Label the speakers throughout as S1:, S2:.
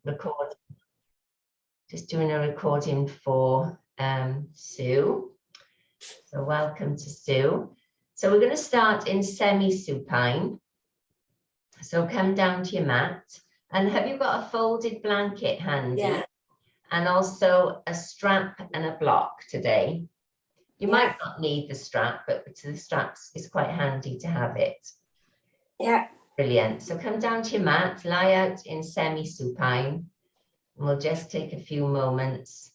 S1: record. Just doing a recording for Sue. So welcome to Sue. So we're going to start in semi-supine. So come down to your mat. And have you got a folded blanket handy?
S2: Yeah.
S1: And also a strap and a block today. You might not need the strap, but the straps is quite handy to have it.
S2: Yeah.
S1: Brilliant. So come down to your mat, lie out in semi-supine. And we'll just take a few moments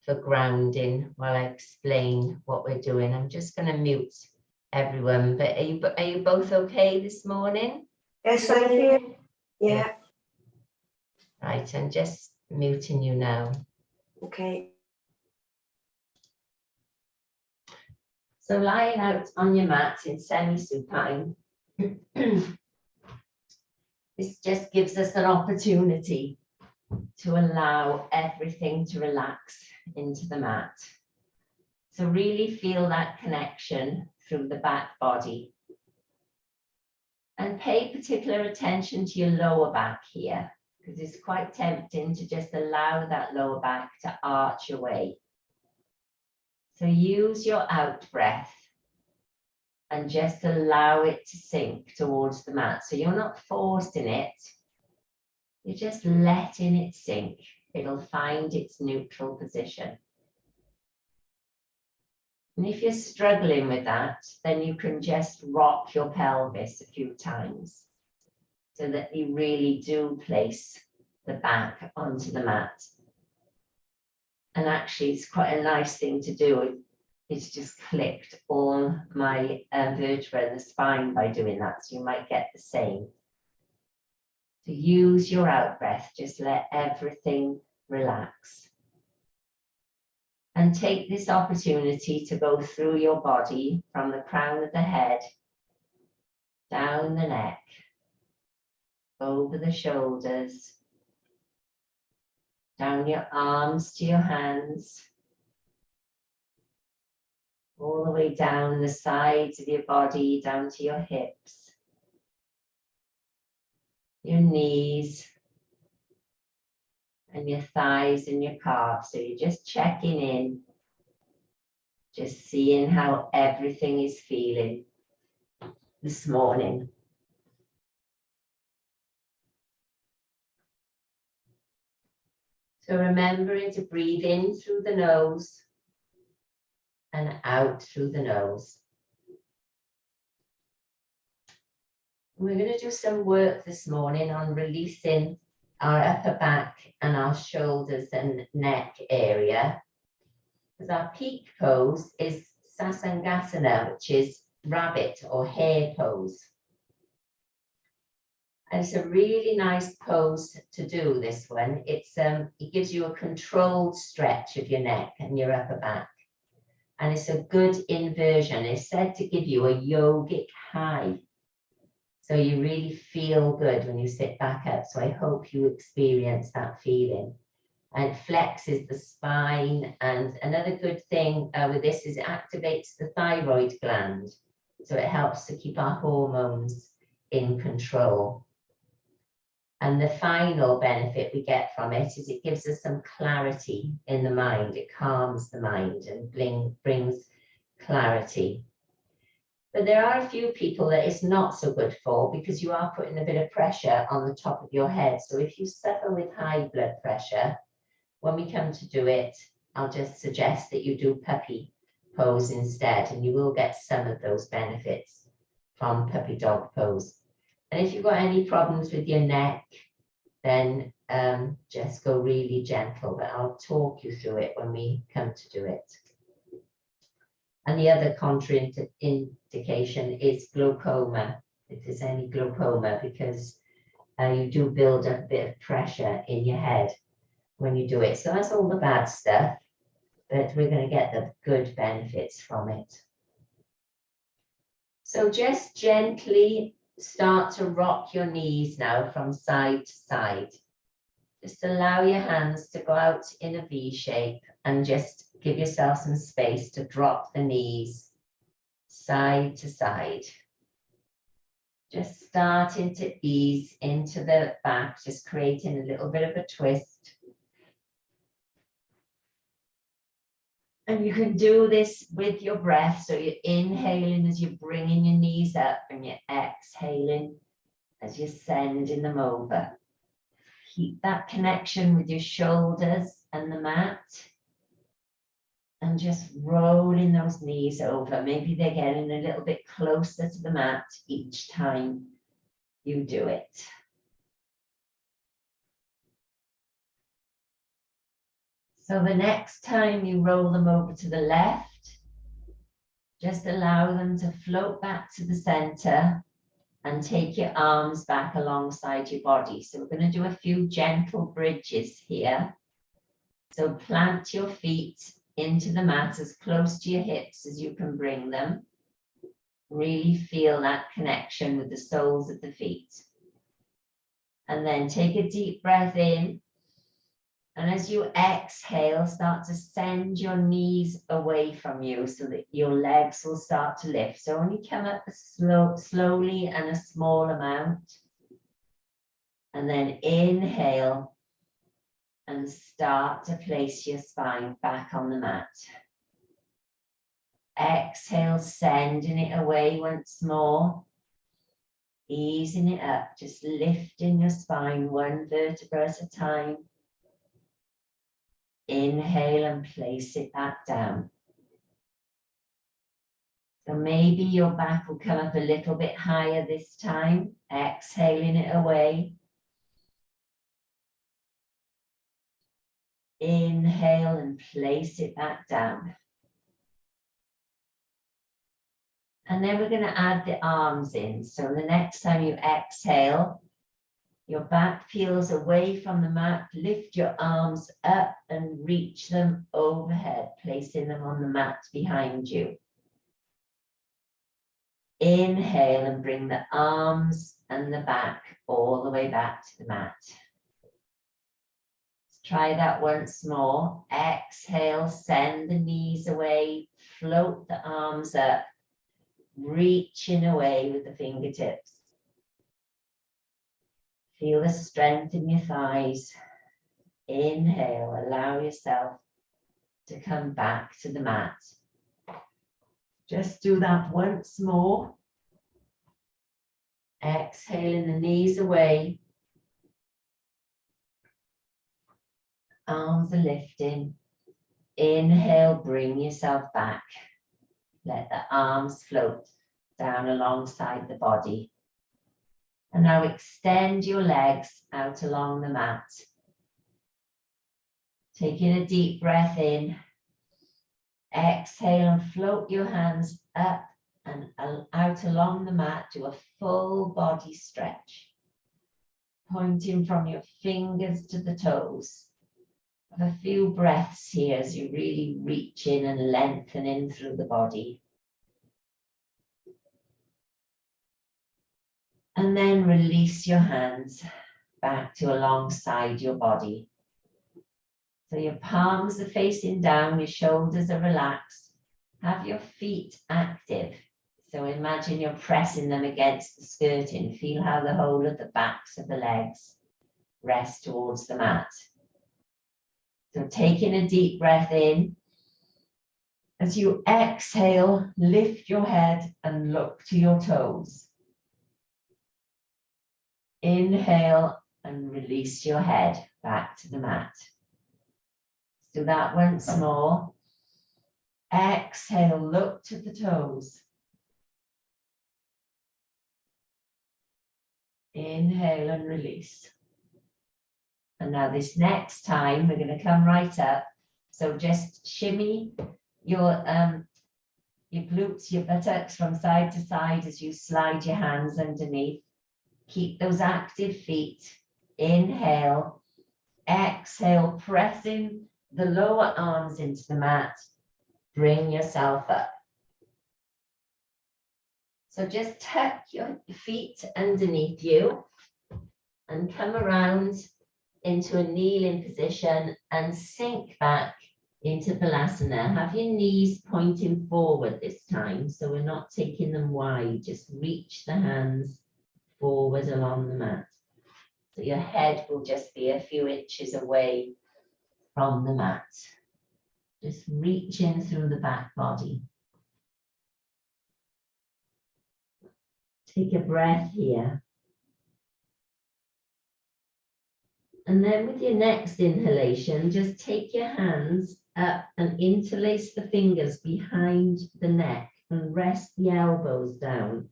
S1: for grounding while I explain what we're doing. I'm just going to mute everyone, but are you both okay this morning?
S2: Yes, thank you. Yeah.
S1: Right, I'm just muting you now.
S2: Okay.
S1: So lying out on your mat in semi-supine, this just gives us an opportunity to allow everything to relax into the mat. So really feel that connection through the back body. And pay particular attention to your lower back here, because it's quite tempting to just allow that lower back to arch away. So use your out breath and just allow it to sink towards the mat. So you're not forcing it, you're just letting it sink. It'll find its neutral position. And if you're struggling with that, then you can just rock your pelvis a few times so that you really do place the back onto the mat. And actually, it's quite a nice thing to do. It's just clicked all my vertebrae in the spine by doing that. So you might get the same. So use your out breath. Just let everything relax. And take this opportunity to go through your body from the crown of the head, down the neck, over the shoulders, down your arms to your hands, all the way down the sides of your body, down to your hips, your knees, and your thighs and your calves. So you're just checking in, just seeing how everything is feeling this morning. So remembering to breathe in through the nose and out through the nose. We're going to do some work this morning on releasing our upper back and our shoulders and neck area. Because our peak pose is Sasanghasana, which is rabbit or hare pose. And it's a really nice pose to do, this one. It gives you a controlled stretch of your neck and your upper back. And it's a good inversion. It's said to give you a yogic high. So you really feel good when you sit back up. So I hope you experience that feeling. And it flexes the spine. And another good thing with this is it activates the thyroid gland. So it helps to keep our hormones in control. And the final benefit we get from it is it gives us some clarity in the mind. It calms the mind and brings clarity. But there are a few people that it's not so good for, because you are putting a bit of pressure on the top of your head. So if you suffer with high blood pressure, when we come to do it, I'll just suggest that you do puppy pose instead, and you will get some of those benefits from puppy dog pose. And if you've got any problems with your neck, then just go really gentle, but I'll talk you through it when we come to do it. And the other contraindication is glaucoma, if there's any glaucoma, because you do build up a bit of pressure in your head when you do it. So that's all the bad stuff, but we're going to get the good benefits from it. So just gently start to rock your knees now from side to side. Just allow your hands to go out in a V shape and just give yourself some space to drop the knees side to side. Just starting to ease into the back, just creating a little bit of a twist. And you can do this with your breath. So you're inhaling as you're bringing your knees up, and you're exhaling as you're sending them over. Keep that connection with your shoulders and the mat. And just rolling those knees over. Maybe they're getting a little bit closer to the mat each time you do it. So the next time you roll them over to the left, just allow them to float back to the center and take your arms back alongside your body. So we're going to do a few gentle bridges here. So plant your feet into the mat as close to your hips as you can bring them. Really feel that connection with the soles of the feet. And then take a deep breath in. And as you exhale, start to send your knees away from you so that your legs will start to lift. So only come up slowly and a small amount. And then inhale and start to place your spine back on the mat. Exhale, sending it away once more. Easing it up, just lifting your spine one vertebra at a time. Inhale and place it back down. So maybe your back will come up a little bit higher this time, exhaling it away. Inhale and place it back down. And then we're going to add the arms in. So the next time you exhale, your back peels away from the mat, lift your arms up and reach them overhead, placing them on the mat behind you. Inhale and bring the arms and the back all the way back to the mat. Let's try that once more. Exhale, send the knees away, float the arms up, reaching away with the fingertips. Feel the strength in your thighs. Inhale, allow yourself to come back to the mat. Just do that once more. Exhaling the knees away. Arms are lifting. Inhale, bring yourself back. Let the arms float down alongside the body. And now extend your legs out along the mat. Taking a deep breath in. Exhale and float your hands up and out along the mat. Do a full body stretch. Pointing from your fingers to the toes. Have a few breaths here as you really reach in and lengthen in through the body. And then release your hands back to alongside your body. So your palms are facing down, your shoulders are relaxed. Have your feet active. So imagine you're pressing them against the skirting. Feel how the whole of the backs of the legs rest towards the mat. So taking a deep breath in. As you exhale, lift your head and look to your toes. Inhale and release your head back to the mat. Let's do that once more. Exhale, look to the toes. Inhale and release. And now this next time, we're going to come right up. So just shimmy your glutes, your buttocks from side to side as you slide your hands underneath. Keep those active feet. Inhale, exhale, pressing the lower arms into the mat. Bring yourself up. So just tuck your feet underneath you and come around into a kneeling position and sink back into Balasana. Have your knees pointing forward this time, so we're not taking them wide. Just reach the hands forward along the mat. So your head will just be a few inches away from the mat. Just reach in through the back body. Take a breath here. And then with your next inhalation, just take your hands up and interlace the fingers behind the neck and rest the elbows down.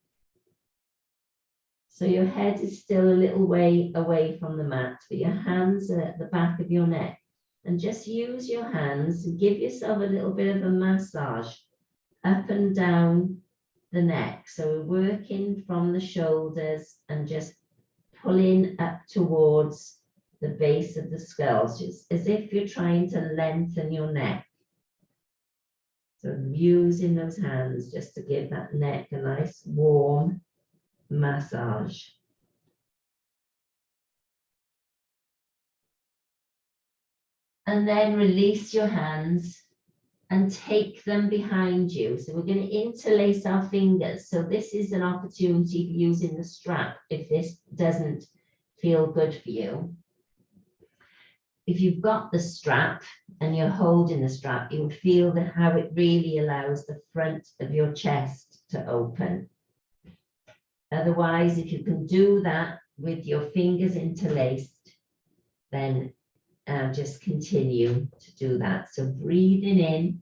S1: So your head is still a little way away from the mat, but your hands are at the back of your neck. And just use your hands and give yourself a little bit of a massage up and down the neck. So working from the shoulders and just pulling up towards the base of the skull, just as if you're trying to lengthen your neck. So using those hands just to give that neck a nice warm massage. And then release your hands and take them behind you. So we're going to interlace our fingers. So this is an opportunity for using the strap if this doesn't feel good for you. If you've got the strap and you're holding the strap, you'll feel how it really allows the front of your chest to open. Otherwise, if you can do that with your fingers interlaced, then just continue to do that. So breathing in,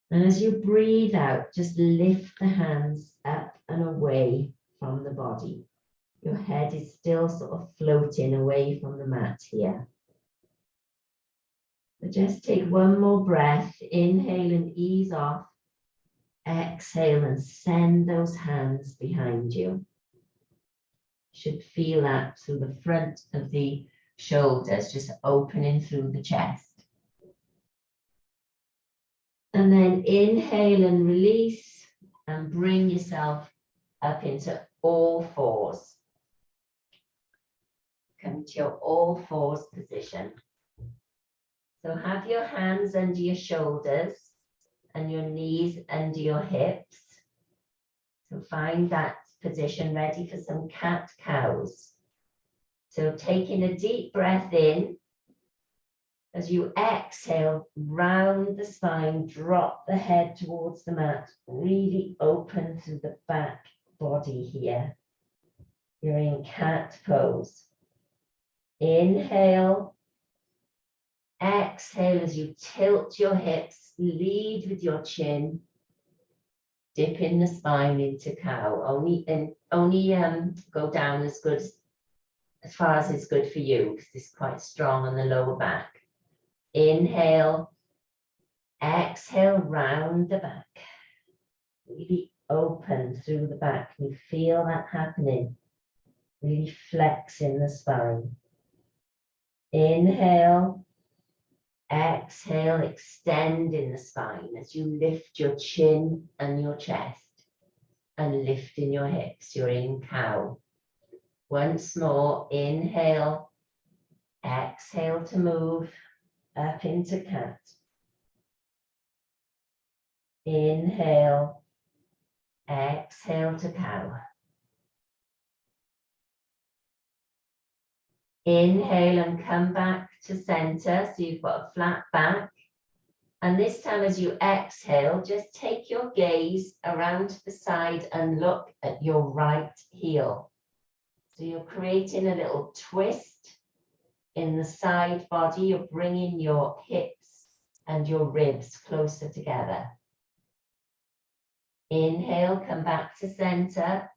S1: and as you breathe out, just lift the hands up and away from the body. Your head is still sort of floating away from the mat here. But just take one more breath. Inhale and ease off. Exhale and send those hands behind you. You should feel that through the front of the shoulders, just opening through the chest. And then inhale and release and bring yourself up into all fours. Come to your all fours position. So have your hands under your shoulders and your knees under your hips. So find that position ready for some cat-cows. So taking a deep breath in, as you exhale, round the spine, drop the head towards the mat, really open through the back body here. You're in cat pose. Inhale. Exhale as you tilt your hips, lead with your chin, dipping the spine into cow. Only go down as far as is good for you, because it's quite strong on the lower back. Inhale, exhale, round the back. Really open through the back. You feel that happening. Really flexing the spine. Inhale. Exhale, extending the spine as you lift your chin and your chest and lifting your hips. You're in cow. Once more, inhale, exhale to move up into cat. Inhale, exhale to cow. Inhale and come back to center. So you've got a flat back. And this time as you exhale, just take your gaze around to the side and look at your right heel. So you're creating a little twist in the side body. You're bringing your hips and your ribs closer together. Inhale, come back to center.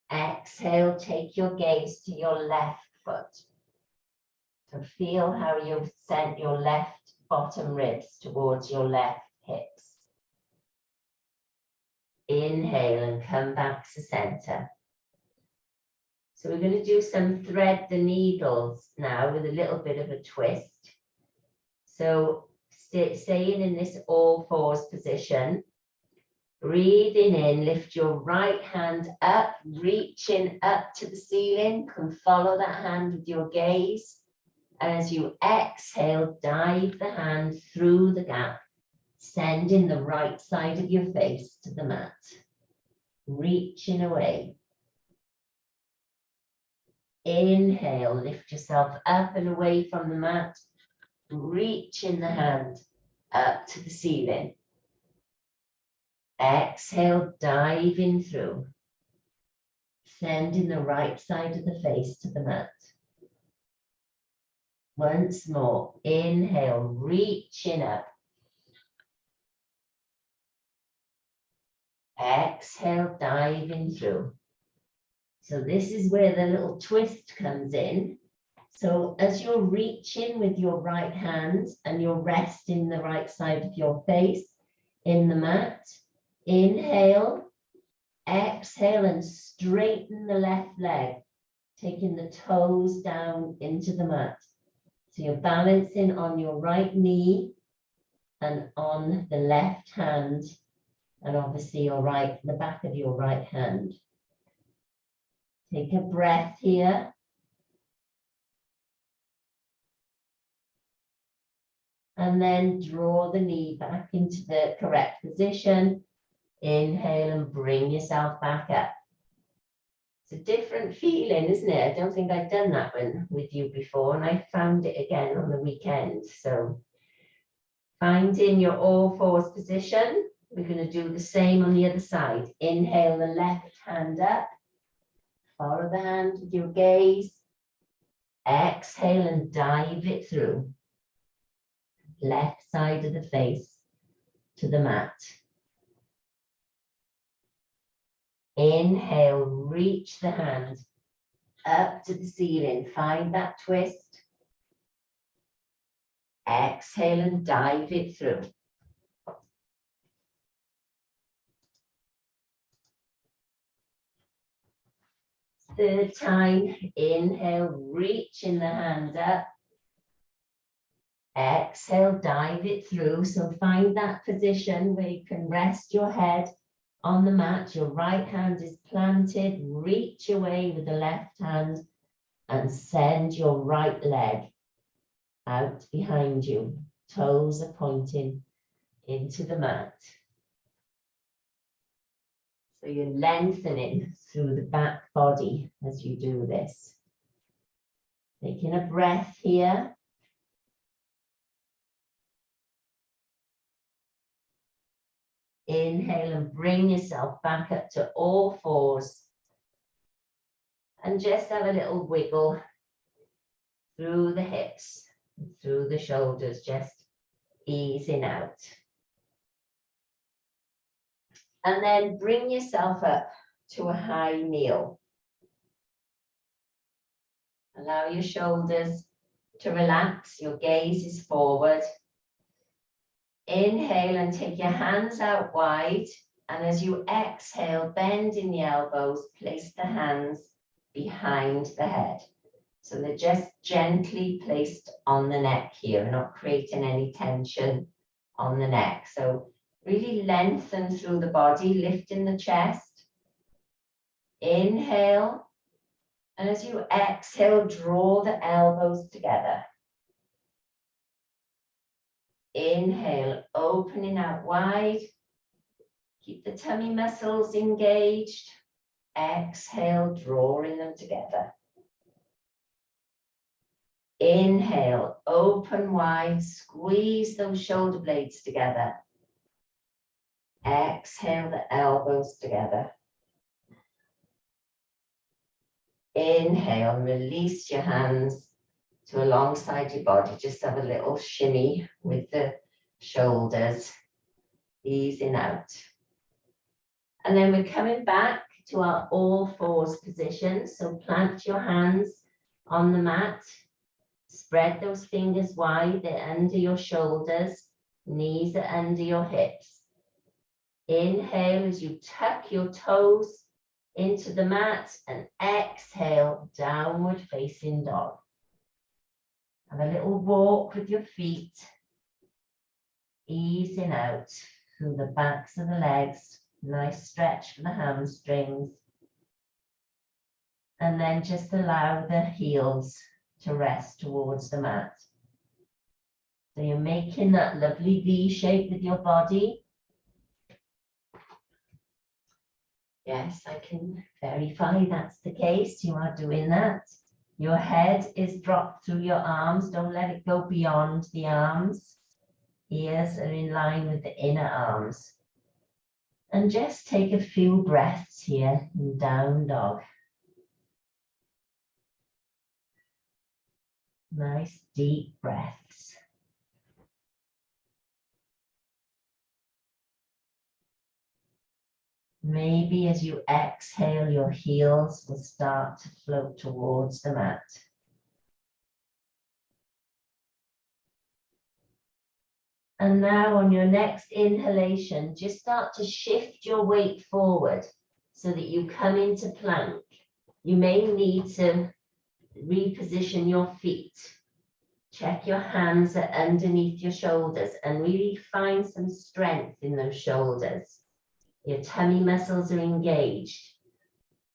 S1: Exhale, take your gaze to your left foot. So feel how you've sent your left bottom ribs towards your left hips. Inhale and come back to center. So we're going to do some thread the needles now with a little bit of a twist. So staying in this all fours position. Breathing in, lift your right hand up, reaching up to the ceiling. You can follow that hand with your gaze. As you exhale, dive the hand through the gap, sending the right side of your face to the mat, reaching away. Inhale, lift yourself up and away from the mat. Reach in the hand up to the ceiling. Exhale, dive in through. Sending the right side of the face to the mat. Once more, inhale, reaching up. Exhale, diving through. So this is where the little twist comes in. So as you're reaching with your right hand and you're resting the right side of your face in the mat, inhale, exhale and straighten the left leg, taking the toes down into the mat. So you're balancing on your right knee and on the left hand, and obviously the back of your right hand. Take a breath here. And then draw the knee back into the correct position. Inhale and bring yourself back up. It's a different feeling, isn't it? I don't think I've done that one with you before, and I found it again on the weekend. So finding your all fours position. We're going to do the same on the other side. Inhale the left hand up. Follow the hand with your gaze. Exhale and dive it through. Left side of the face to the mat. Inhale, reach the hand up to the ceiling. Find that twist. Exhale and dive it through. Third time, inhale, reaching the hand up. Exhale, dive it through. So find that position where you can rest your head on the mat. Your right hand is planted. Reach away with the left hand and send your right leg out behind you. Toes are pointing into the mat. So you're lengthening through the back body as you do this. Taking a breath here. Inhale and bring yourself back up to all fours. And just have a little wiggle through the hips, through the shoulders, just easing out. And then bring yourself up to a high kneel. Allow your shoulders to relax, your gaze is forward. Inhale and take your hands out wide. And as you exhale, bend in the elbows, place the hands behind the head. So they're just gently placed on the neck here, not creating any tension on the neck. So really lengthen through the body, lifting the chest. Inhale. And as you exhale, draw the elbows together. Inhale, opening out wide. Keep the tummy muscles engaged. Exhale, drawing them together. Inhale, open wide, squeeze those shoulder blades together. Exhale, the elbows together. Inhale, release your hands to alongside your body. Just have a little shimmy with the shoulders, easing out. And then we're coming back to our all fours position. So plant your hands on the mat. Spread those fingers wide, they're under your shoulders, knees are under your hips. Inhale as you tuck your toes into the mat and exhale, downward facing dog. Have a little walk with your feet, easing out through the backs of the legs, nice stretch for the hamstrings. And then just allow the heels to rest towards the mat. So you're making that lovely V shape with your body. Yes, I can verify that's the case. You are doing that. Your head is dropped through your arms. Don't let it go beyond the arms. Ears are in line with the inner arms. And just take a few breaths here in down dog. Nice deep breaths. Maybe as you exhale, your heels will start to float towards the mat. And now on your next inhalation, just start to shift your weight forward so that you come into plank. You may need to reposition your feet. Check your hands are underneath your shoulders and really find some strength in those shoulders. Your tummy muscles are engaged.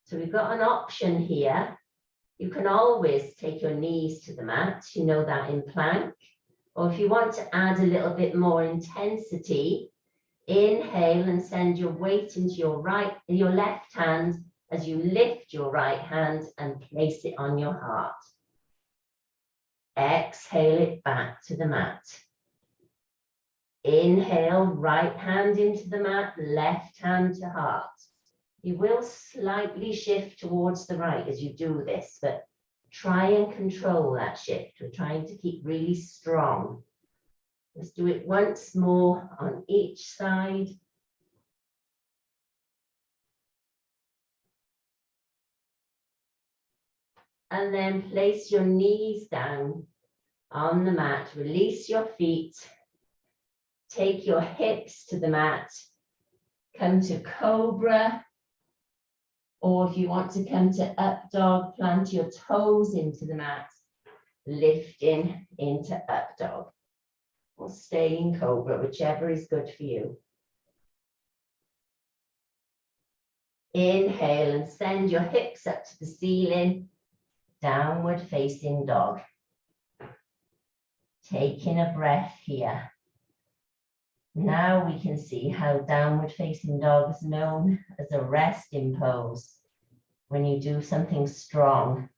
S1: So we've got an option here. You can always take your knees to the mat, you know that in plank. Or if you want to add a little bit more intensity, inhale and send your weight into your left hand as you lift your right hand and place it on your heart. Exhale it back to the mat. Inhale, right hand into the mat, left hand to heart. You will slightly shift towards the right as you do this, but try and control that shift. We're trying to keep really strong. Let's do it once more on each side. And then place your knees down on the mat. Release your feet. Take your hips to the mat. Come to cobra. Or if you want to come to up dog, plant your toes into the mat. Lifting into up dog. Or stay in cobra, whichever is good for you. Inhale and send your hips up to the ceiling. Downward facing dog. Taking a breath here. Now we can see how downward facing dog is known as a resting pose. When you do something strong,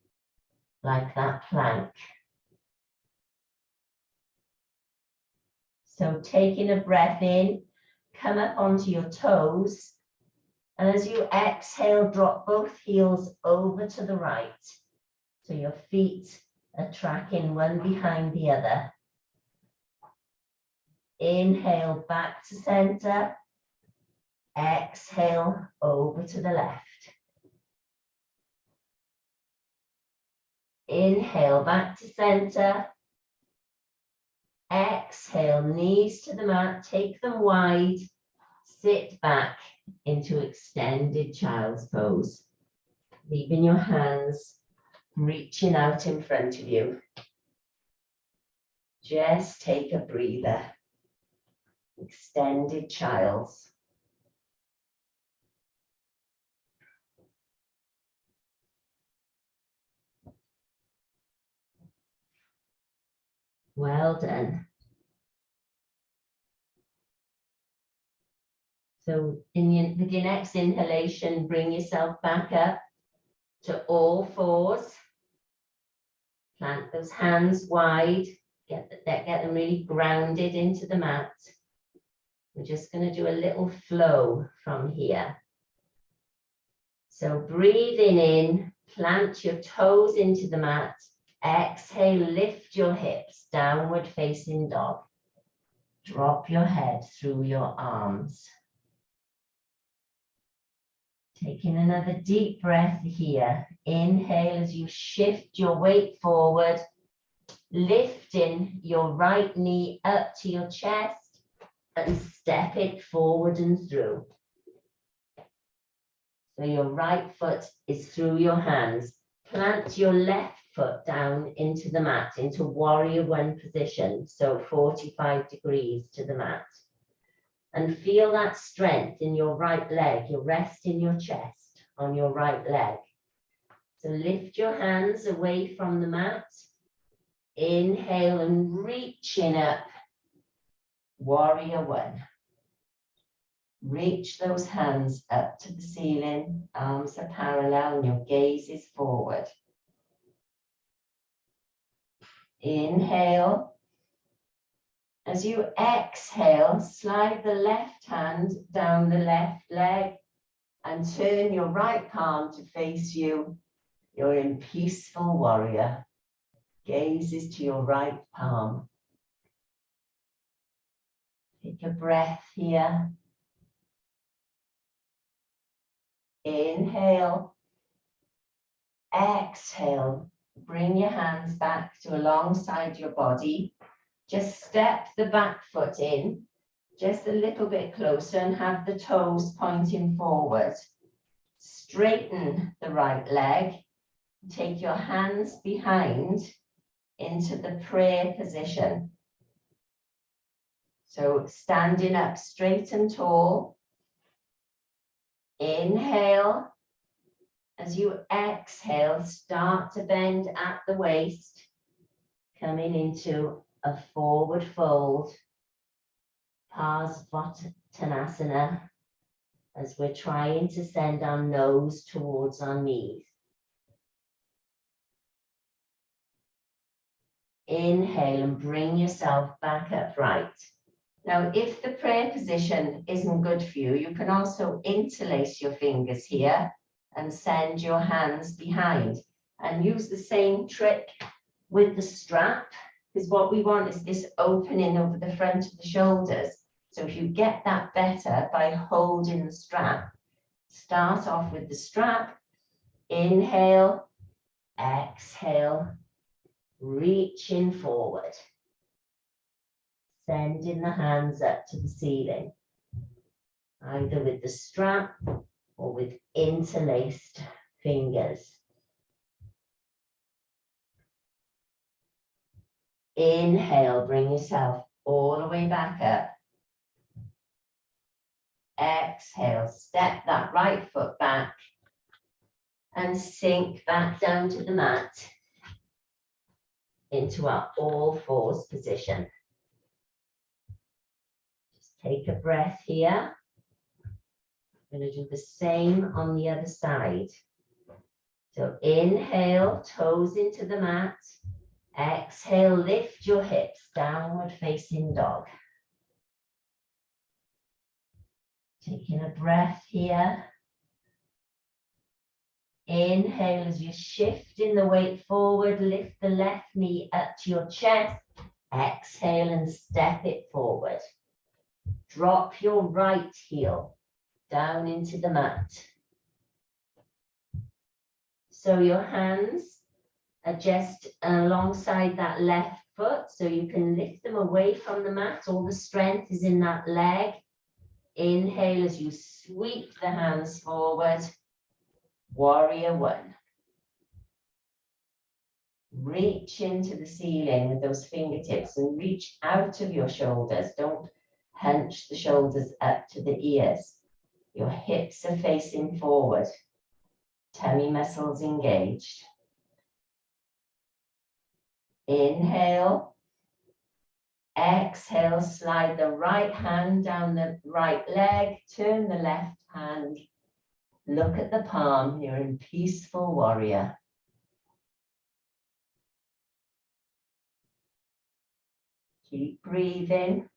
S1: like that plank. So taking a breath in, come up onto your toes. And as you exhale, drop both heels over to the right. So your feet are tracking one behind the other. Inhale back to center. Exhale over to the left. Inhale back to center. Exhale, knees to the mat, take them wide. Sit back into extended child's pose. Leaving your hands reaching out in front of you. Just take a breather. Extended child's. Well done. So with your next inhalation, bring yourself back up to all fours. Plant those hands wide. Get them really grounded into the mat. We're just going to do a little flow from here. So breathing in, plant your toes into the mat. Exhale, lift your hips, downward facing dog. Drop your head through your arms. Taking another deep breath here. Inhale as you shift your weight forward, lifting your right knee up to your chest and step it forward and through. So your right foot is through your hands. Plant your left foot down into the mat, into warrior one position, so 45 degrees to the mat. And feel that strength in your right leg. You're resting your chest on your right leg. So lift your hands away from the mat. Inhale and reaching up. Warrior one. Reach those hands up to the ceiling. Arms are parallel and your gaze is forward. Inhale. As you exhale, slide the left hand down the left leg and turn your right palm to face you. You're in peaceful warrior. Gazes to your right palm. Take a breath here. Inhale. Exhale. Bring your hands back to alongside your body. Just step the back foot in just a little bit closer and have the toes pointing forward. Straighten the right leg. Take your hands behind into the prayer position. So standing up straight and tall. Inhale. As you exhale, start to bend at the waist, coming into a forward fold, Parsvottanasana, as we're trying to send our nose towards our knees. Inhale and bring yourself back upright. Now, if the prayer position isn't good for you, you can also interlace your fingers here and send your hands behind and use the same trick with the strap, because what we want is this opening over the front of the shoulders. So if you get that better by holding the strap, start off with the strap, inhale, exhale, reaching forward, sending the hands up to the ceiling, either with the strap or with interlaced fingers. Inhale, bring yourself all the way back up. Exhale, step that right foot back and sink back down to the mat into our all fours position. Just take a breath here. I'm going to do the same on the other side. So inhale, toes into the mat. Exhale, lift your hips, downward facing dog. Taking a breath here. Inhale as you're shifting the weight forward, lift the left knee up to your chest. Exhale and step it forward. Drop your right heel down into the mat. So your hands are just alongside that left foot, so you can lift them away from the mat. All the strength is in that leg. Inhale as you sweep the hands forward. Warrior one. Reach into the ceiling with those fingertips and reach out of your shoulders. Don't hunch the shoulders up to the ears. Your hips are facing forward. Tummy muscles engaged. Inhale. Exhale, slide the right hand down the right leg, turn the left hand, look at the palm, you're in peaceful warrior. Keep breathing.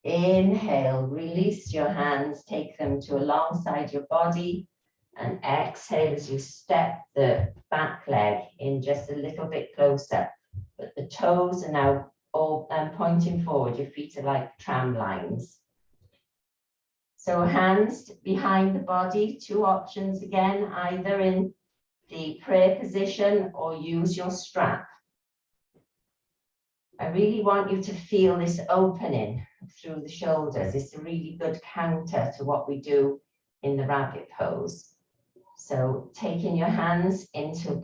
S1: Inhale, release your hands, take them to alongside your body, and exhale as you step the back leg in just a little bit closer. But the toes are now all pointing forward. Your feet are like tram lines. So hands behind the body, two options again, either in the prayer position or use your strap. I really want you to feel this opening through the shoulders. It's a really good counter to what we do in the rabbit pose. So taking your hands into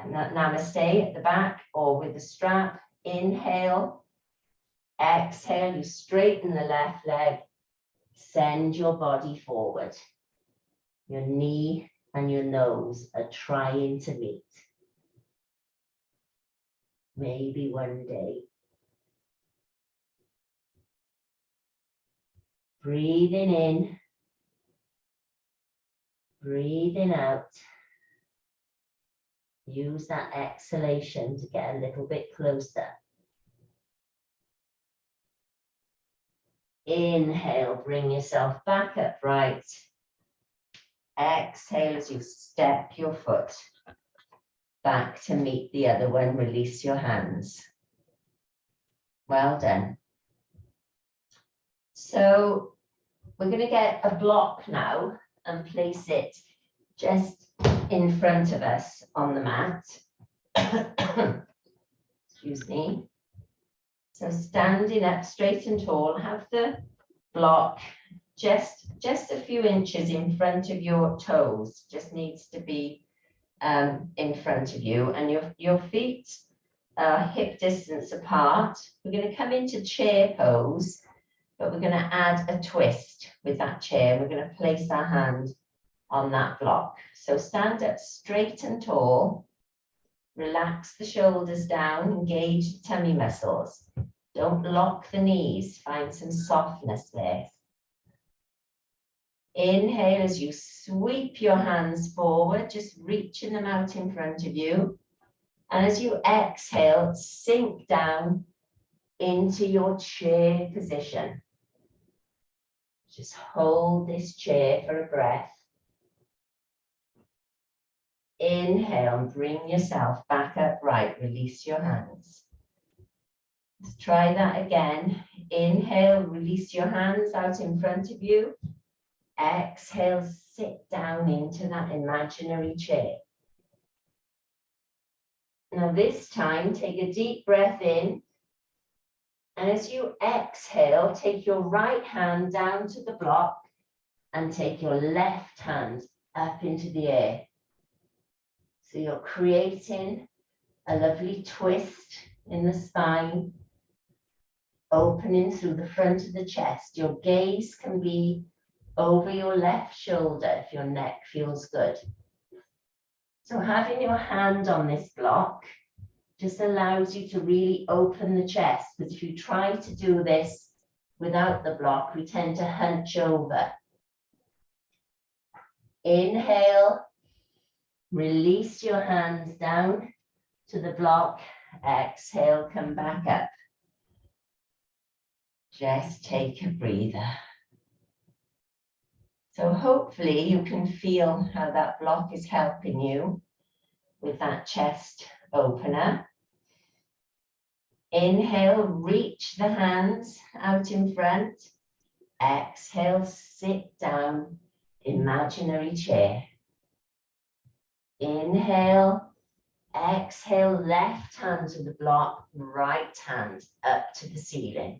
S1: namaste at the back or with the strap. Inhale, exhale, you straighten the left leg, send your body forward. Your knee and your nose are trying to meet. Maybe one day. Breathing in, breathing out. Use that exhalation to get a little bit closer. Inhale, bring yourself back upright. Exhale as you step your foot back to meet the other one. Release your hands. Well done. So we're going to get a block now and place it just in front of us on the mat. Excuse me. So standing up straight and tall, have the block just a few inches in front of your toes. Just needs to be in front of you, and your feet are hip distance apart. We're going to come into chair pose, but we're going to add a twist with that chair. We're going to place our hand on that block. So stand up straight and tall. Relax the shoulders down, engage the tummy muscles. Don't lock the knees, find some softness there. Inhale as you sweep your hands forward, just reaching them out in front of you. And as you exhale, sink down into your chair position. Just hold this chair for a breath. Inhale and bring yourself back upright. Release your hands. Let's try that again. Inhale, release your hands out in front of you. Exhale, sit down into that imaginary chair. Now this time, take a deep breath in. And as you exhale, take your right hand down to the block and take your left hand up into the air. So you're creating a lovely twist in the spine, opening through the front of the chest. Your gaze can be over your left shoulder if your neck feels good. So having your hand on this block just allows you to really open the chest, because if you try to do this without the block, we tend to hunch over. Inhale, release your hands down to the block. Exhale, come back up. Just take a breather. So hopefully you can feel how that block is helping you with that chest opener. Inhale, reach the hands out in front. Exhale, sit down, imaginary chair. Inhale, exhale, left hand to the block, right hand up to the ceiling.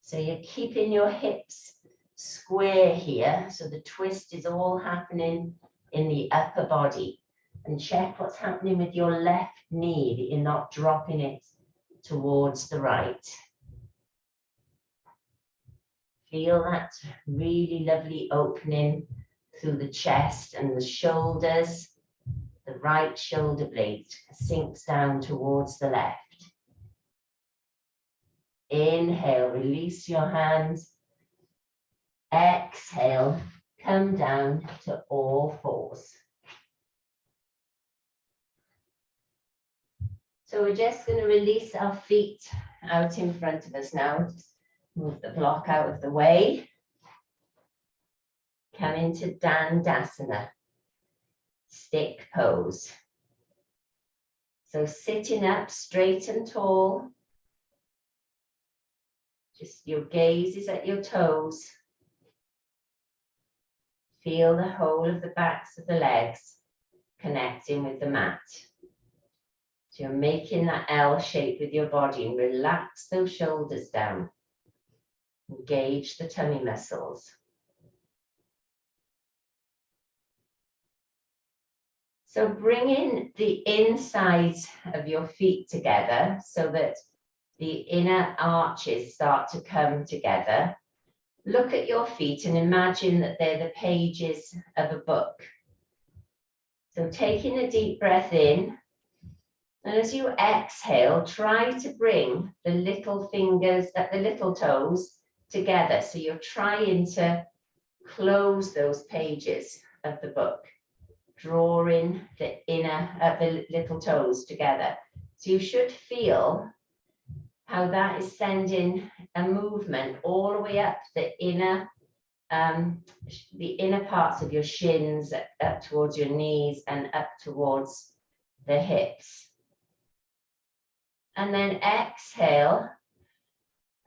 S1: So you're keeping your hips square here, so the twist is all happening in the upper body. And check what's happening with your left knee, that you're not dropping it towards the right. Feel that really lovely opening through the chest and the shoulders. The right shoulder blade sinks down towards the left. Inhale, release your hands. Exhale, come down to all fours. So we're just going to release our feet out in front of us now. Just move the block out of the way. Come into Dandasana, stick pose. So sitting up straight and tall. Just your gaze is at your toes. Feel the whole of the backs of the legs connecting with the mat. So you're making that L shape with your body, and relax those shoulders down. Engage the tummy muscles. So bringing the insides of your feet together so that the inner arches start to come together. Look at your feet and imagine that they're the pages of a book. So taking a deep breath in, and as you exhale, try to bring the little fingers, the little toes together. So you're trying to close those pages of the book, drawing the the little toes together. So you should feel how that is sending a movement all the way up the inner parts of your shins, up towards your knees and up towards the hips. And then exhale,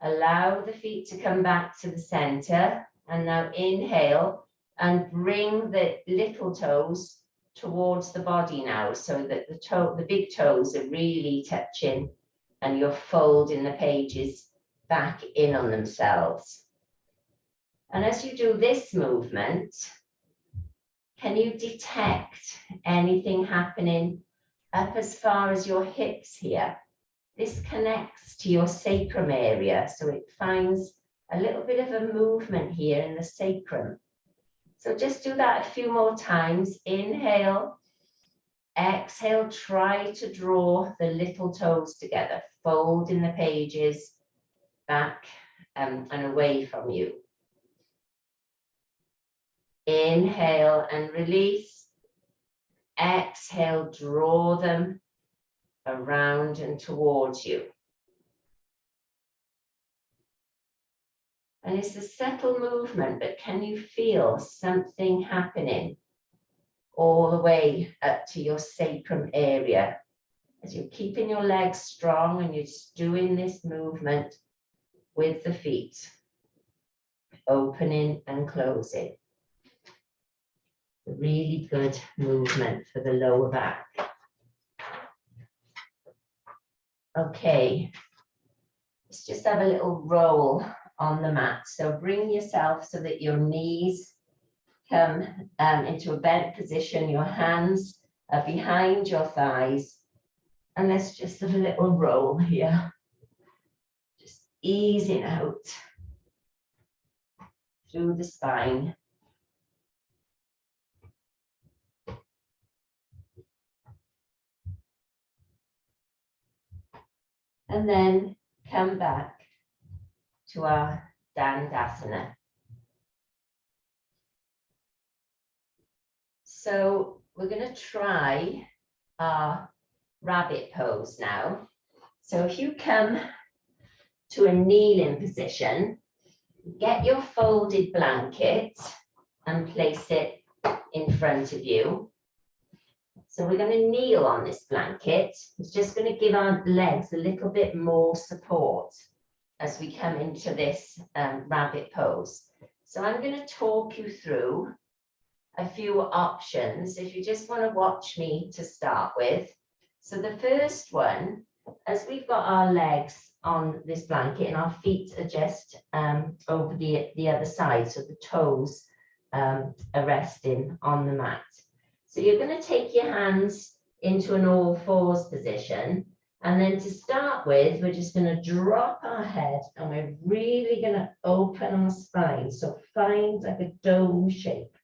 S1: allow the feet to come back to the center. And now inhale and bring the little toes towards the body now, so that the big toes are really touching and you're folding the pages back in on themselves. And as you do this movement, can you detect anything happening up as far as your hips here? This connects to your sacrum area, so it finds a little bit of a movement here in the sacrum. So just do that a few more times. Inhale, exhale, try to draw the little toes together, folding the pages back and away from you. Inhale and release. Exhale, draw them around and towards you. And it's a subtle movement, but can you feel something happening all the way up to your sacrum area? As you're keeping your legs strong and you're just doing this movement with the feet, opening and closing. A really good movement for the lower back. Okay, let's just have a little roll on the mat. So bring yourself so that your knees come into a bent position. Your hands are behind your thighs. And let's just have a little roll here. Just easing out through the spine. And then come back to our Dandasana. So we're going to try our rabbit pose now. So if you come to a kneeling position, get your folded blanket and place it in front of you. So we're going to kneel on this blanket. It's just going to give our legs a little bit more support as we come into this rabbit pose. So I'm going to talk you through a few options if you just want to watch me to start with. So the first one, as we've got our legs on this blanket and our feet are just over the other side, so the toes are resting on the mat. So you're going to take your hands into an all fours position. And then to start with, we're just going to drop our head and we're really going to open our spine. So find like a dome shape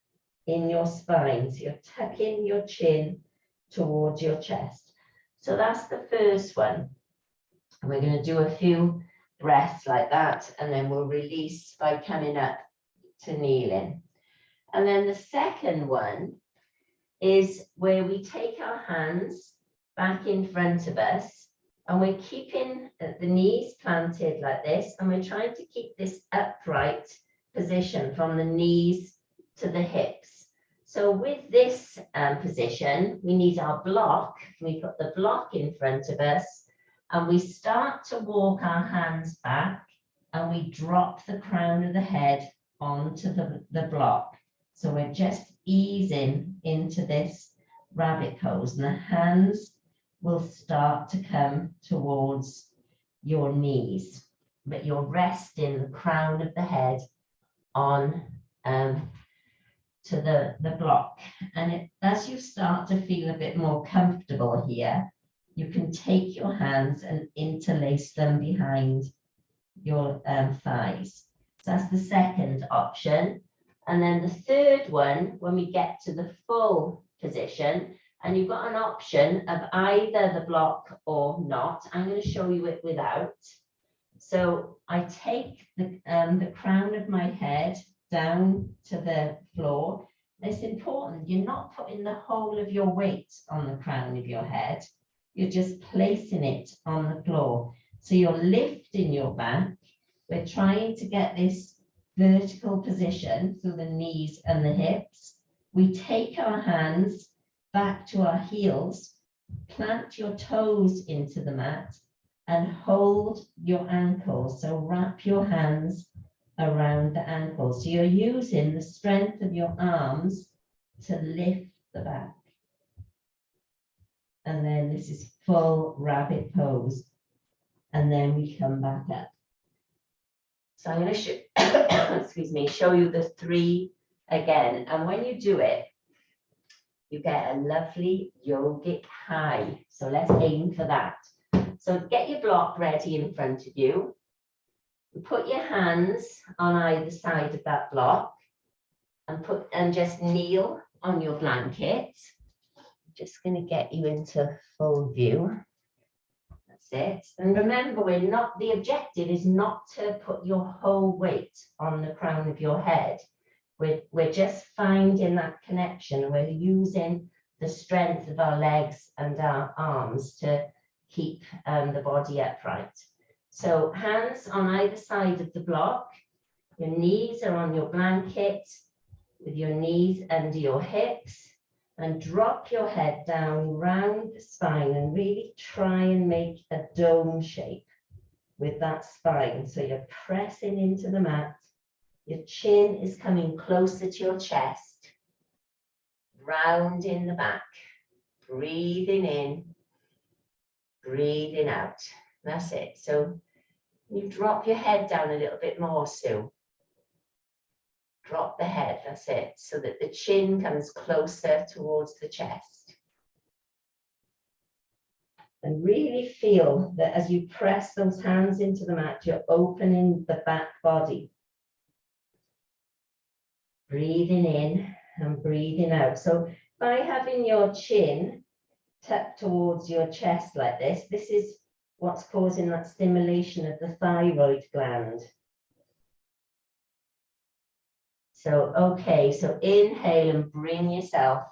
S1: in your spine. So you're tucking your chin towards your chest. So that's the first one. And we're going to do a few breaths like that. And then we'll release by coming up to kneeling. And then the second one is where we take our hands back in front of us and we're keeping the knees planted like this, and we're trying to keep this upright position from the knees to the hips. So with this position, we need our block. We put the block in front of us and we start to walk our hands back and we drop the crown of the head onto the block. So we're just easing into this rabbit pose and the hands will start to come towards your knees, but you're resting the crown of the head on to the block. And as you start to feel a bit more comfortable here, you can take your hands and interlace them behind your thighs. So that's the second option. And then the third one, when we get to the full position, and you've got an option of either the block or not. I'm going to show you it without. So I take the crown of my head down to the floor. It's important, you're not putting the whole of your weight on the crown of your head. You're just placing it on the floor. So you're lifting your back. We're trying to get this vertical position through the knees and the hips. We take our hands back to our heels, plant your toes into the mat and hold your ankles. So wrap your hands around the ankles. So you're using the strength of your arms to lift the back. And then this is full rabbit pose. And then we come back up. So I'm going to excuse me, show you the 3 again. And when you do it, you get a lovely yogic high. So let's aim for that. So get your block ready in front of you. Put your hands on either side of that block and just kneel on your blanket. Just going to get you into full view. That's it. And remember, the objective is not to put your whole weight on the crown of your head. We're just finding that connection. We're using the strength of our legs and our arms to keep the body upright. So hands on either side of the block. Your knees are on your blanket with your knees under your hips. And drop your head down round the spine and really try and make a dome shape with that spine. So you're pressing into the mat. Your chin is coming closer to your chest. Round in the back. Breathing in, breathing out. That's it. So you drop your head down a little bit more, Sue. Drop the head, that's it, so that the chin comes closer towards the chest. And really feel that as you press those hands into the mat, you're opening the back body. Breathing in and breathing out. So by having your chin tucked towards your chest like this, this is what's causing that stimulation of the thyroid gland. So, okay, so inhale and bring yourself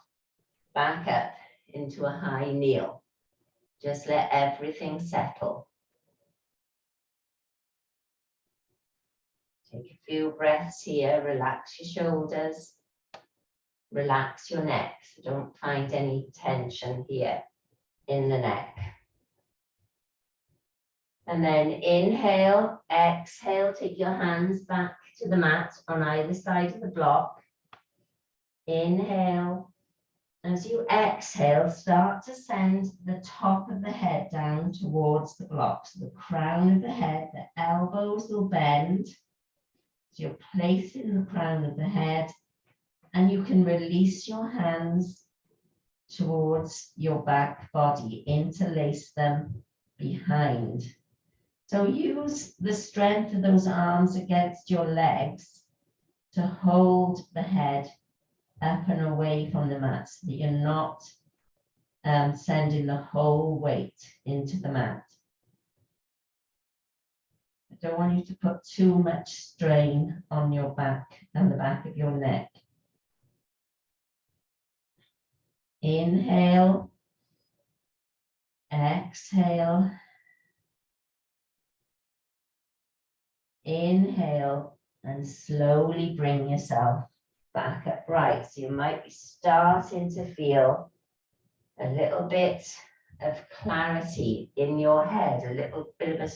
S1: back up into a high kneel. Just let everything settle. Take a few breaths here, relax your shoulders, relax your neck. So don't find any tension here in the neck. And then inhale, exhale, take your hands back to the mat on either side of the block. Inhale. As you exhale, start to send the top of the head down towards the block. So the crown of the head, the elbows will bend. So you're placing the crown of the head and you can release your hands towards your back body, interlace them behind. So use the strength of those arms against your legs to hold the head up and away from the mat so that you're not sending the whole weight into the mat. I don't want you to put too much strain on your back and the back of your neck. Inhale, exhale. Inhale and slowly bring yourself back upright. So you might be starting to feel a little bit of clarity in your head, a little bit of a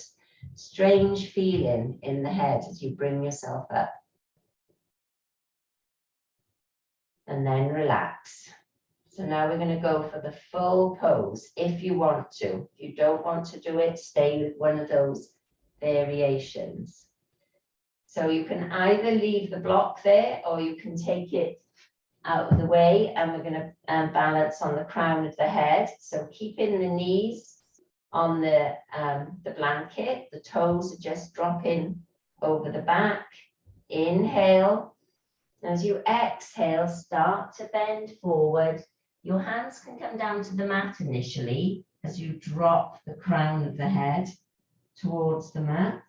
S1: strange feeling in the head as you bring yourself up. And then relax. So now we're going to go for the full pose if you want to. If you don't want to do it, stay with one of those variations. So you can either leave the block there or you can take it out of the way, and we're going to balance on the crown of the head. So keeping the knees on the blanket, the toes are just dropping over the back. Inhale. As you exhale, start to bend forward. Your hands can come down to the mat initially as you drop the crown of the head towards the mat.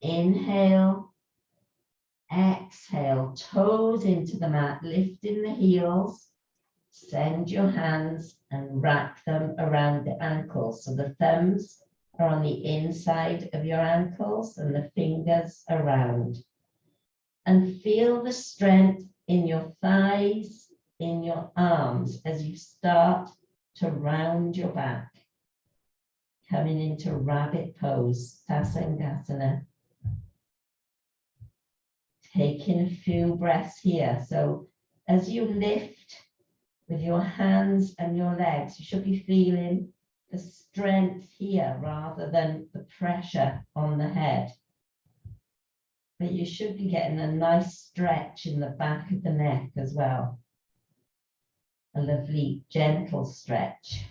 S1: Inhale Exhale, toes into the mat, lifting the heels. Send your hands and wrap them around the ankles. So the thumbs are on the inside of your ankles and the fingers around. And feel the strength in your thighs, in your arms as you start to round your back. Coming into rabbit pose, Sasanghasana. Taking a few breaths here. So as you lift with your hands and your legs, you should be feeling the strength here rather than the pressure on the head. But you should be getting a nice stretch in the back of the neck as well. A lovely gentle stretch.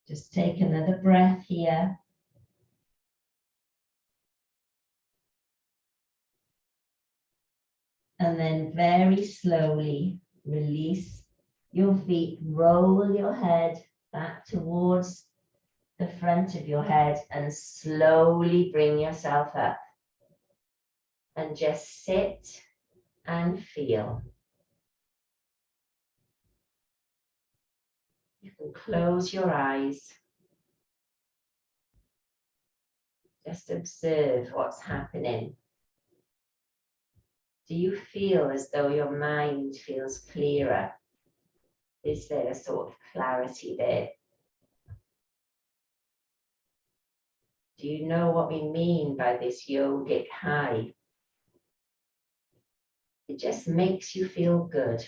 S1: Just take another breath here. And then very slowly release your feet, roll your head back towards the front of your head and slowly bring yourself up. And just sit and feel. You can close your eyes. Just observe what's happening. Do you feel as though your mind feels clearer? Is there a sort of clarity there? Do you know what we mean by this yogic high? It just makes you feel good.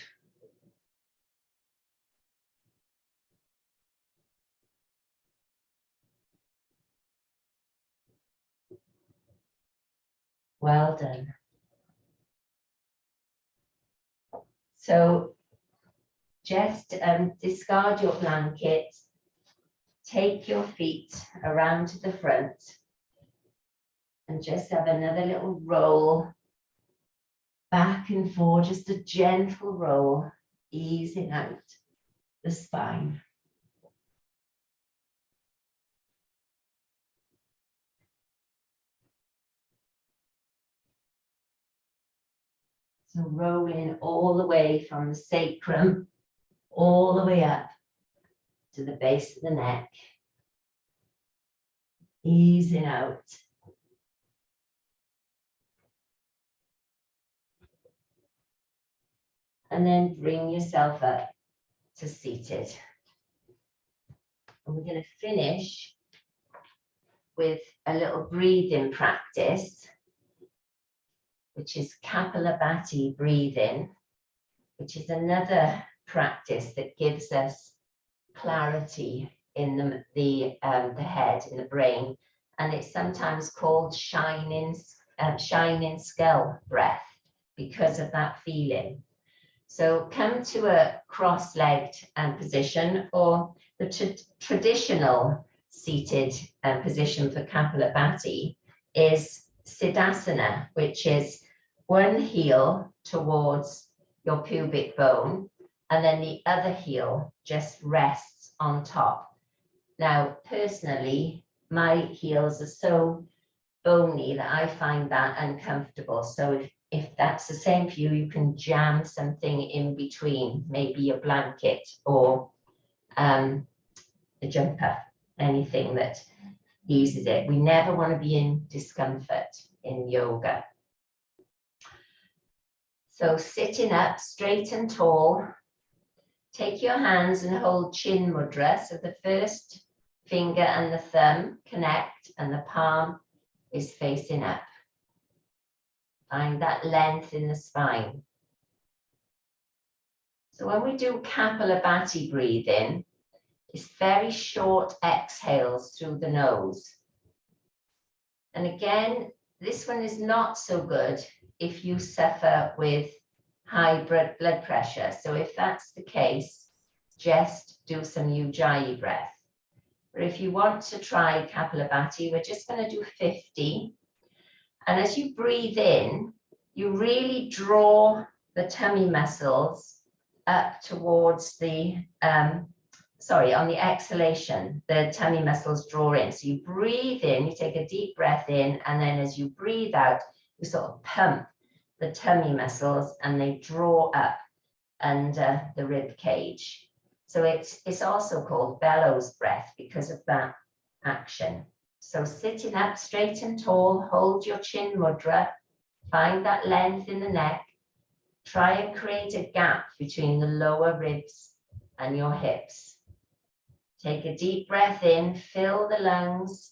S1: Well done. So just discard your blanket, take your feet around to the front and just have another little roll back and forth, just a gentle roll, easing out the spine. So rolling all the way from the sacrum, all the way up to the base of the neck. Easing out. And then bring yourself up to seated. And we're going to finish with a little breathing practice, which is Kapalabhati breathing, which is another practice that gives us clarity in the head, in the brain, and it's sometimes called shining skull breath because of that feeling. So come to a cross-legged position, or the traditional seated position for Kapalabhati is Siddhasana, which is one heel towards your pubic bone, and then the other heel just rests on top. Now, personally, my heels are so bony that I find that uncomfortable. So if that's the same for you, you can jam something in between, maybe a blanket or a jumper, anything that eases it. We never want to be in discomfort in yoga. So sitting up straight and tall, take your hands and hold chin mudra. So the first finger and the thumb connect and the palm is facing up. Find that length in the spine. So when we do Kapalabhati breathing, it's very short exhales through the nose. And again, this one is not so good if you suffer with high blood pressure. So if that's the case, just do some Ujjayi breath. But if you want to try Kapalabhati, we're just going to do 50. And as you breathe in, you really draw the tummy muscles up towards the sorry, on the exhalation, the tummy muscles draw in. So you breathe in, you take a deep breath in, and then as you breathe out, you sort of pump the tummy muscles and they draw up under the rib cage. So it's also called bellows breath because of that action. So sitting up straight and tall, hold your chin mudra, find that length in the neck, try and create a gap between the lower ribs and your hips. Take a deep breath in, fill the lungs,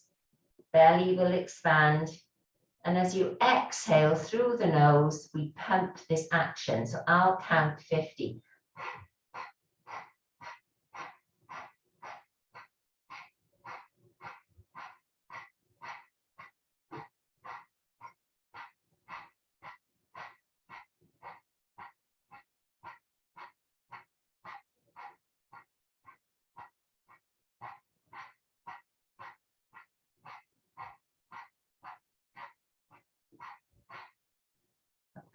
S1: belly will expand. And as you exhale through the nose, we pump this action. So I'll count 50.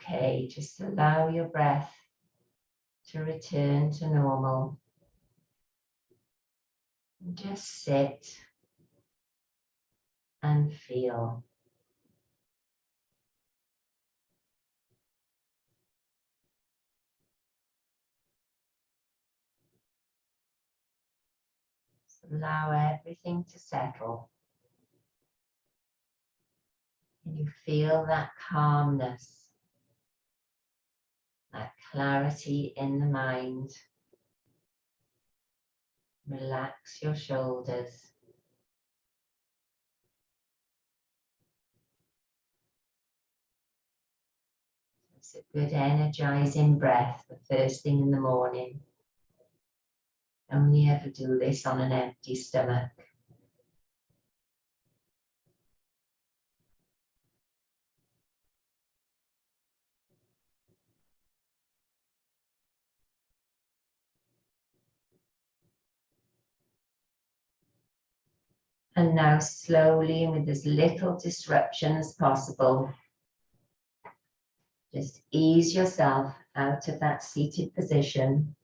S1: Okay, just allow your breath to return to normal. And just sit and feel. Just allow everything to settle. And you feel that calmness, that clarity in the mind. Relax your shoulders. It's a good energizing breath the first thing in the morning. Only ever do this on an empty stomach. And now slowly, with as little disruption as possible, just ease yourself out of that seated position.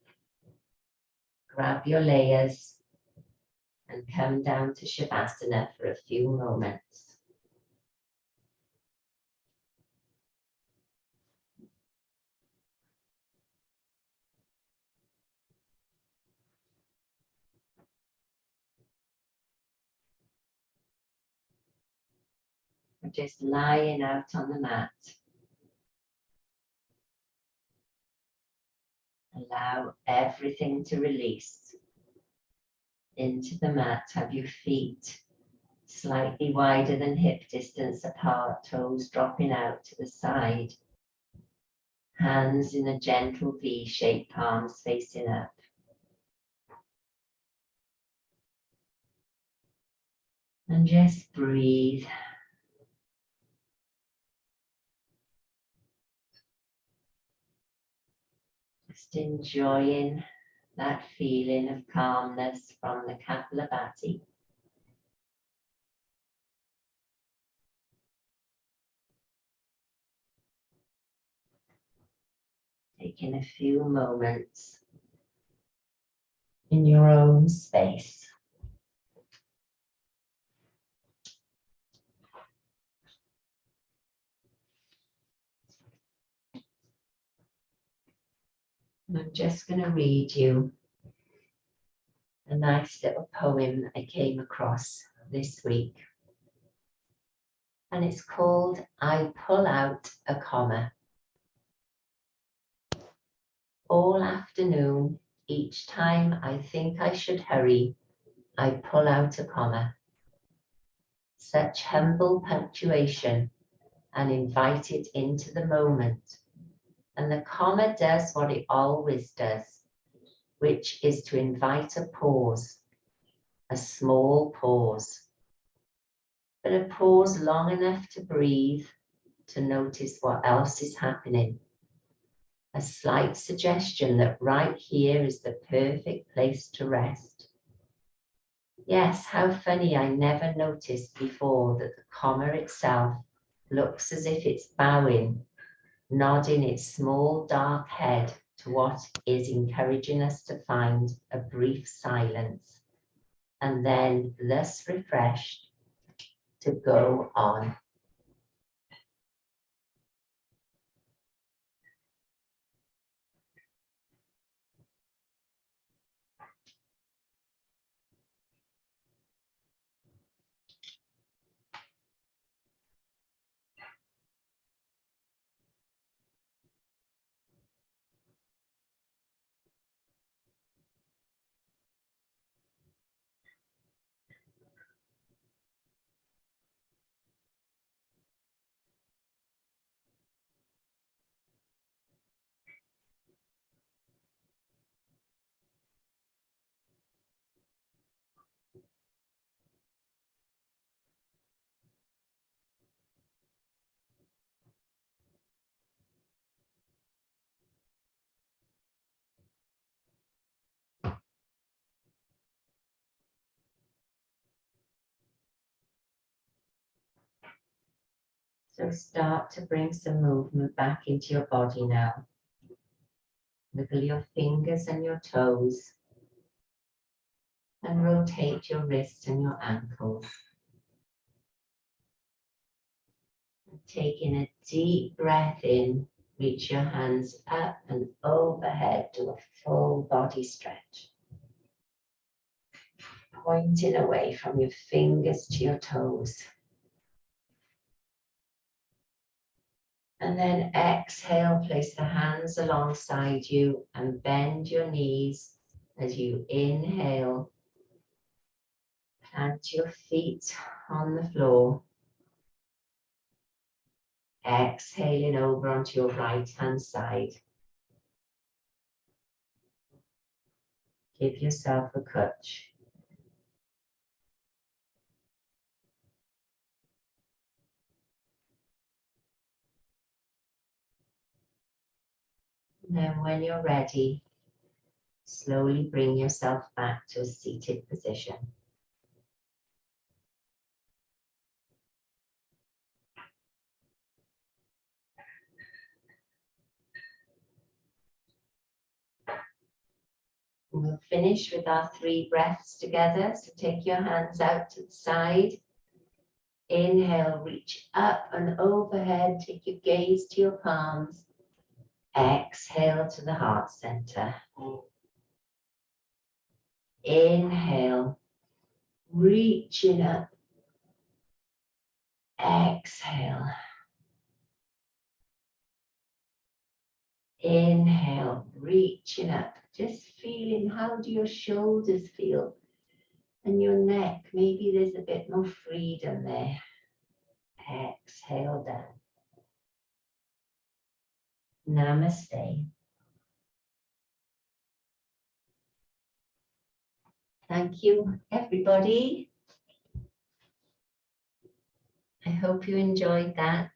S1: Grab your layers and come down to Shavasana for a few moments. Just lying out on the mat. Allow everything to release into the mat. Have your feet slightly wider than hip distance apart, toes dropping out to the side. Hands in a gentle V shape, palms facing up. And just breathe. Just enjoying that feeling of calmness from the Kapalabhati. Taking a few moments in your own space. I'm just going to read you a nice little poem I came across this week. And it's called I Pull Out a Comma. All afternoon, each time I think I should hurry, I pull out a comma. Such humble punctuation and invite it into the moment. And the comma does what it always does, which is to invite a pause, a small pause, but a pause long enough to breathe, to notice what else is happening. A slight suggestion that right here is the perfect place to rest. Yes, how funny, I never noticed before that the comma itself looks as if it's bowing, nodding its small dark head to what is encouraging us to find a brief silence, and then, thus refreshed, to go on. So start to bring some movement back into your body now. Wiggle your fingers and your toes, and rotate your wrists and your ankles. Taking a deep breath in, reach your hands up and overhead to a full body stretch. Pointing away from your fingers to your toes. And then exhale, place the hands alongside you and bend your knees as you inhale. Plant your feet on the floor. Exhaling over onto your right hand side. Give yourself a kutch. And then when you're ready, slowly bring yourself back to a seated position. We'll finish with our 3 breaths together. So take your hands out to the side. Inhale, reach up and overhead. Take your gaze to your palms. Exhale to the heart center. Inhale, reaching up. Exhale. Inhale, reaching up. Just feeling, how do your shoulders feel? And your neck, maybe there's a bit more freedom there. Exhale down. Namaste. Thank you, everybody. I hope you enjoyed that.